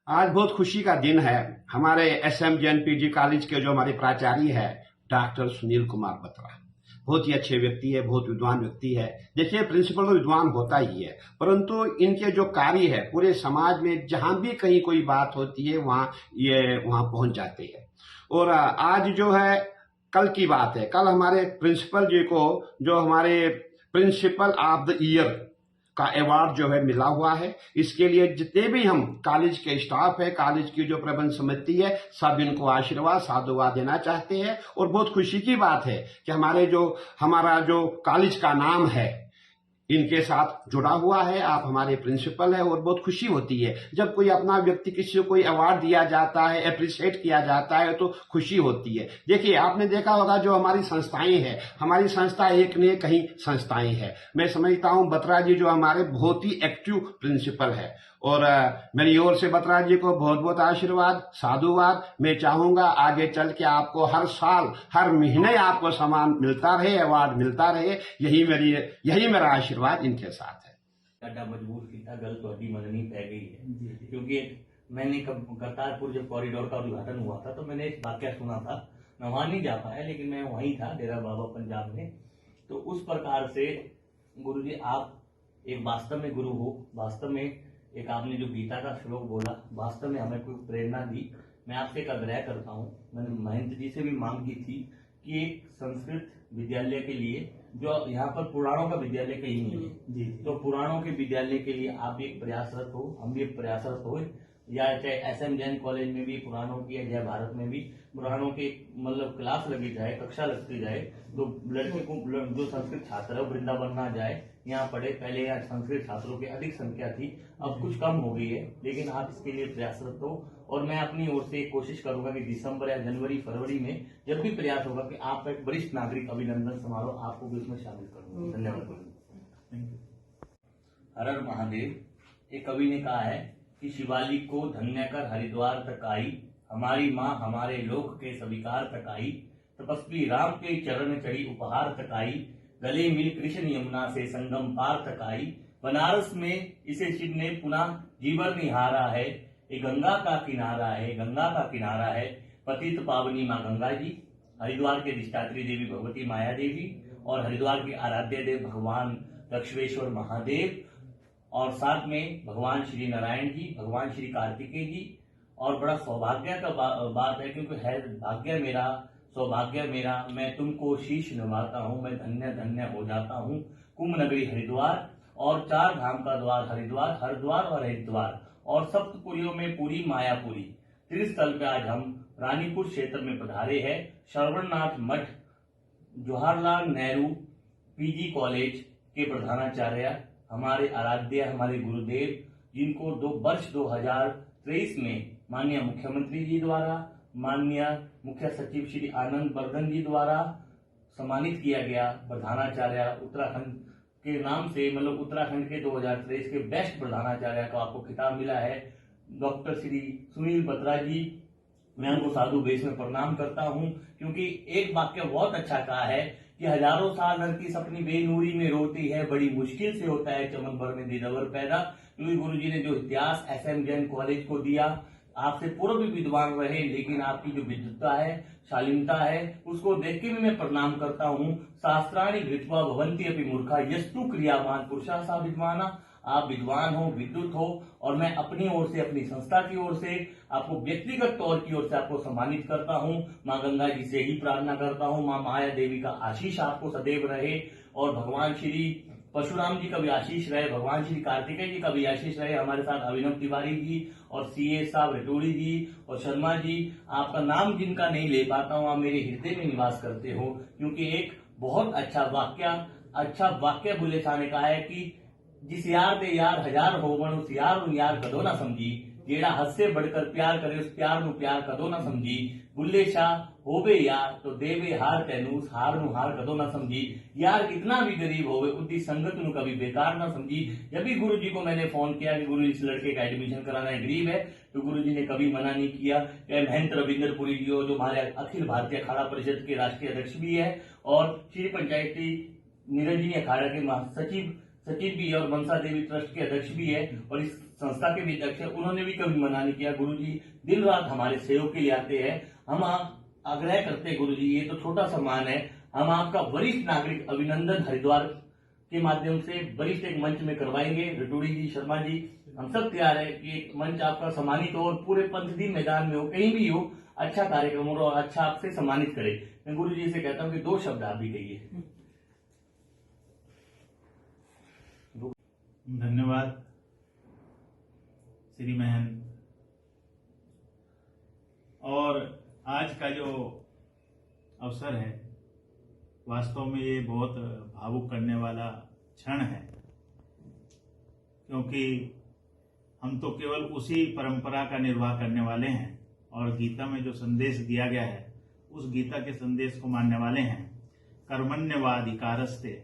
आज बहुत खुशी का दिन है। हमारे एसएम पीजी कॉलेज के जो हमारे प्राचार्य है डॉक्टर सुनील कुमार बत्रा, बहुत ही अच्छे व्यक्ति है, बहुत विद्वान व्यक्ति है। देखिए, प्रिंसिपल तो विद्वान होता ही है, परंतु इनके जो कार्य है पूरे समाज में जहां भी कहीं कोई बात होती है वहां पहुंच जाते हैं। और आज जो है कल की बात है, कल हमारे प्रिंसिपल जी को जो हमारे प्रिंसिपल ऑफ द ईयर का अवार्ड जो है मिला हुआ है। इसके लिए जितने भी हम कॉलेज के स्टाफ है, कॉलेज की जो प्रबंध समिति है, सब इनको आशीर्वाद साधुवाद देना चाहते हैं। और बहुत खुशी की बात है कि हमारा जो कॉलेज का नाम है इनके साथ जुड़ा हुआ है। आप हमारे प्रिंसिपल है और बहुत खुशी होती है जब कोई अपना व्यक्ति किसी को कोई अवार्ड दिया जाता है, अप्रिशिएट किया जाता है तो खुशी होती है। देखिए, आपने देखा होगा जो हमारी संस्थाएं हैं, हमारी संस्था एक ने कहीं संस्थाएं हैं। मैं समझता हूं बत्रा जी जो हमारे बहुत ही एक्टिव प्रिंसिपल है और मेरी ओर से बत्रा जी को बहुत बहुत आशीर्वाद साधुवाद। मैं चाहूंगा आगे चल के आपको हर साल हर महीने आपको सम्मान मिलता रहे, अवार्ड मिलता रहे। यही मेरा आशीर्वाद इनके साथ है। साडा मजबूर किया गल तो मननी पै गई है, क्योंकि मैंने करतारपुर जब कॉरिडोर का उद्घाटन हुआ था तो मैंने एक वाक्य सुना था। मैं वहां नहीं जा पाया, लेकिन मैं वहीं था डेरा बाबा पंजाब में। तो उस प्रकार से गुरु जी आप एक वास्तव में गुरु हो, वास्तव में एक आपने जो गीता का श्लोक बोला, वास्तव में हमें कोई प्रेरणा दी। मैं आपसे एक आग्रह करता हूँ, मैंने महंत जी से भी मांग की थी कि एक संस्कृत विद्यालय के लिए, जो यहाँ पर पुराणों का विद्यालय कहीं नहीं है, तो पुराणों के विद्यालय के लिए आप भी एक प्रयासरत हो, हम भी एक प्रयासरत हो, या चाहे एसएम जैन कॉलेज में भी पुराणों की, या जय भारत में भी पुराणों की मतलब क्लास लगी जाए, कक्षा लगती जाए, तो लड़के को जो संस्कृत छात्र है वृंदावन ना जाए, यहाँ पढ़े। पहले यहाँ संस्कृत छात्रों की अधिक संख्या थी, अब कुछ कम हो गई है, लेकिन आप इसके लिए प्रयासरत हो। और मैं अपनी ओर से कोशिश करूंगा कि दिसंबर या जनवरी फरवरी में जब भी प्रयास होगा कि आप एक वरिष्ठ नागरिक अभिनंदन समारोह आपको भी उसमें शामिल करूंगा। धन्यवाद। हर हर महादेव। एक कवि ने कहा है कि शिवालिक को धन्य कर हरिद्वार तक आई, हमारी माँ हमारे लोक के स्वीकार तक आई, तपस्वी राम के चरण चढ़ी उपहार तक आई, गले मिल कृष्ण यमुना से संगम पार तक आई, बनारस में इसे शिव ने पुनः जीवन निहारा है, ये गंगा का किनारा है, गंगा का किनारा है, पतित पावनी माँ गंगा जी। हरिद्वार के अधिष्ठात्री देवी भगवती माया देवी और हरिद्वार के आराध्य देव भगवान दक्षिणेश्वर महादेव, और साथ में भगवान श्री नारायण जी, भगवान श्री कार्तिकेय जी। और बड़ा सौभाग्य का बात है, क्योंकि है भाग्य मेरा सौभाग्य मेरा, मैं तुमको शीश नवाता हूँ, मैं धन्य धन्य हो जाता हूँ। कुंभ नगरी हरिद्वार और 4 धाम का द्वार हरिद्वार, हरिद्वार और हरिद्वार, और सप्तपुरियों में पूरी मायापुरी तीर्थस्थल पे आज हम रानीपुर क्षेत्र में पधारे हैं। श्रवणनाथ मठ जवाहरलाल नेहरू पीजी कॉलेज के प्रधानाचार्य, हमारे आराध्य, हमारे गुरुदेव, जिनको वर्ष 2023 में माननीय मुख्यमंत्री जी द्वारा, माननीय मुख्य सचिव श्री आनंद बर्धन जी द्वारा सम्मानित किया गया। प्रधानाचार्य उत्तराखंड के नाम से, मतलब उत्तराखंड के 2023 के बेस्ट प्रधानाचार्य का आपको खिताब मिला है डॉक्टर श्री सुनील बत्रा जी। मैं उनको साधु वेश में प्रणाम करता हूं, क्योंकि एक वाक्य बहुत अच्छा कहा है कि हजारों साल धरती अपनी बेनूरी में रोती है, बड़ी मुश्किल से होता है चमन भर में दीदावर पैदा। क्योंकि गुरु जी ने जो इतिहास एसएम जैन कॉलेज को दिया, आपसे पूर्व भी विद्वान रहे, लेकिन आपकी जो विद्वता है, शालीनता है, उसको देख के भी मैं प्रणाम करता हूँ। शास्त्राणी घृत्वा भवंती अपि मूर्खा यस्तु क्रियावान पुरुषा सा विद्वाना। आप विद्वान हो, विद्युत हो, और मैं अपनी ओर से, अपनी संस्था की ओर से, आपको व्यक्तिगत तौर की ओर से आपको सम्मानित करता हूं। मां गंगा जी से ही प्रार्थना करता हूं, मां माया देवी का आशीष आपको सदैव रहे, और भगवान श्री परशुराम जी का भी आशीष रहे, भगवान श्री कार्तिकेय जी का भी आशीष रहे। हमारे साथ अभिनव तिवारी जी और सीए साहब रटोड़ी जी और शर्मा जी, आपका नाम जिनका नहीं ले पाता हूं, आप मेरे हृदय में निवास करते हो, क्योंकि एक बहुत अच्छा वाक्य बुल्ले शाह ने कहा है कि जिस यार दे यार हजार होवन, उस यार नु यार कदो ना समझी, जेड़ा हद से बढ़कर प्यार करे उस प्यार नु प्यार कदो ना समझी। बुल्ले शाह होवे यार तो देवे हार तेनू, उस हार नु हार कदो ना समझी। यार कितना भी गरीब होवे उनकी संगत नु कभी बेकार ना समझी। जब भी गुरु जी को मैंने फोन किया कि गुरु इस लड़के का एडमिशन कराना है, गरीब है, तो गुरु जी ने कभी मना नहीं किया। महंत रविंद्रपुरी जी हो, जो हमारे अखिल भारतीय अखाड़ा परिषद के राष्ट्रीय अध्यक्ष भी है, और श्री पंचायती निरंजनी अखाड़ा के महासचिव सचिव भी है और मनसा देवी ट्रस्ट के अध्यक्ष भी है और इस संस्था के भी अध्यक्ष है। उन्होंने भी कभी मना नहीं किया। गुरुजी दिन रात हमारे सहयोग के लिए आते हैं। हम आग्रह करते हैं गुरुजी, ये तो छोटा सम्मान है, हम आपका वरिष्ठ नागरिक अभिनंदन हरिद्वार के माध्यम से वरिष्ठ एक मंच में करवाएंगे। रटूड़ी जी, शर्मा जी, हम सब तैयार है कि एक मंच आपका सम्मानित हो और पूरे पंचदीन मैदान में हो, कहीं भी हो, अच्छा कार्यक्रम हो और अच्छा आपसे सम्मानित करे। मैं गुरु जी से कहता हूँ कि 2 शब्द आप भी कहिए। धन्यवाद श्री महंत। और आज का जो अवसर है वास्तव में ये बहुत भावुक करने वाला क्षण है, क्योंकि हम तो केवल उसी परंपरा का निर्वाह करने वाले हैं और गीता में जो संदेश दिया गया है उस गीता के संदेश को मानने वाले हैं। कर्मण्यवाधिकारस्ते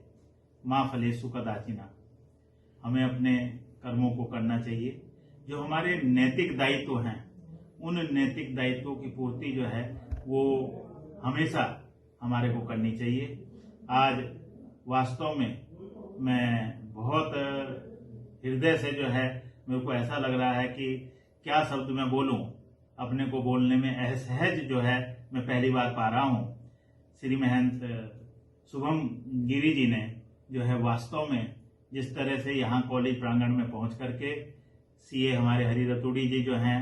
मां फलेषु कदाचिना। हमें अपने कर्मों को करना चाहिए। जो हमारे नैतिक दायित्व हैं उन नैतिक दायित्वों की पूर्ति जो है वो हमेशा हमारे को करनी चाहिए। आज वास्तव में मैं बहुत हृदय से जो है मेरे को ऐसा लग रहा है कि क्या शब्द मैं बोलूं, अपने को बोलने में असहज जो है मैं पहली बार पा रहा हूं। श्री महंत शुभम गिरी जी ने जो है वास्तव में जिस तरह से यहाँ कॉलेज प्रांगण में पहुंच करके सीए हमारे हरि रतूड़ी जी जो हैं,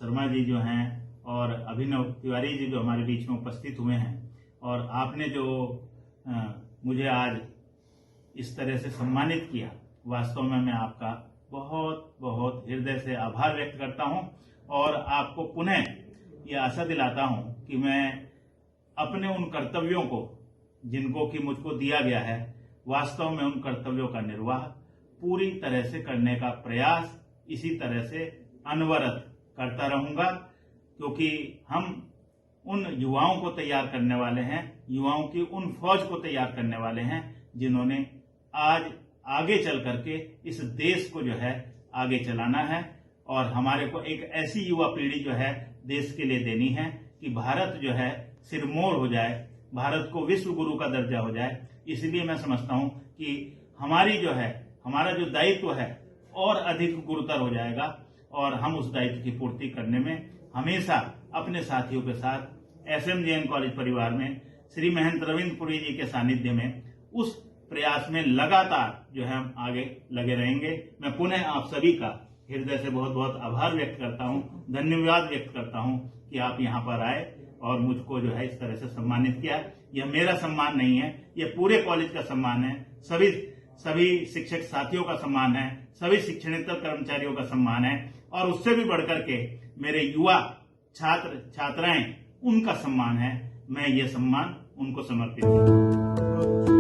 शर्मा जी जो हैं और अभिनव तिवारी जी जो हमारे बीच में उपस्थित हुए हैं, और आपने जो मुझे आज इस तरह से सम्मानित किया, वास्तव में मैं आपका बहुत बहुत हृदय से आभार व्यक्त करता हूं और आपको पुनः ये आशा दिलाता हूं कि मैं अपने उन कर्तव्यों को जिनको कि मुझको दिया गया है, वास्तव में उन कर्तव्यों का निर्वाह पूरी तरह से करने का प्रयास इसी तरह से अनवरत करता रहूंगा, क्योंकि हम उन युवाओं को तैयार करने वाले हैं, युवाओं की उन फौज को तैयार करने वाले हैं जिन्होंने आज आगे चल करके इस देश को जो है आगे चलाना है। और हमारे को एक ऐसी युवा पीढ़ी जो है देश के लिए देनी है कि भारत जो है सिरमौर हो जाए, भारत को विश्व गुरु का दर्जा हो जाए। इसलिए मैं समझता हूं कि हमारी जो है हमारा जो दायित्व है और अधिक गुरुतर हो जाएगा और हम उस दायित्व की पूर्ति करने में हमेशा अपने साथियों के साथ एसएमजेएन कॉलेज परिवार में श्री महंत रविंद्र पुरी जी के सानिध्य में उस प्रयास में लगातार जो है हम आगे लगे रहेंगे। मैं पुनः आप सभी का हृदय से बहुत बहुत आभार व्यक्त करता हूं, धन्यवाद व्यक्त करता हूं कि आप यहाँ पर आए और मुझको जो है इस तरह से सम्मानित किया। यह मेरा सम्मान नहीं है, यह पूरे कॉलेज का सम्मान है, सभी शिक्षक साथियों का सम्मान है, सभी शिक्षणेतर कर्मचारियों का सम्मान है और उससे भी बढ़कर के मेरे युवा छात्र छात्राएं उनका सम्मान है। मैं ये सम्मान उनको समर्पित करता हूं।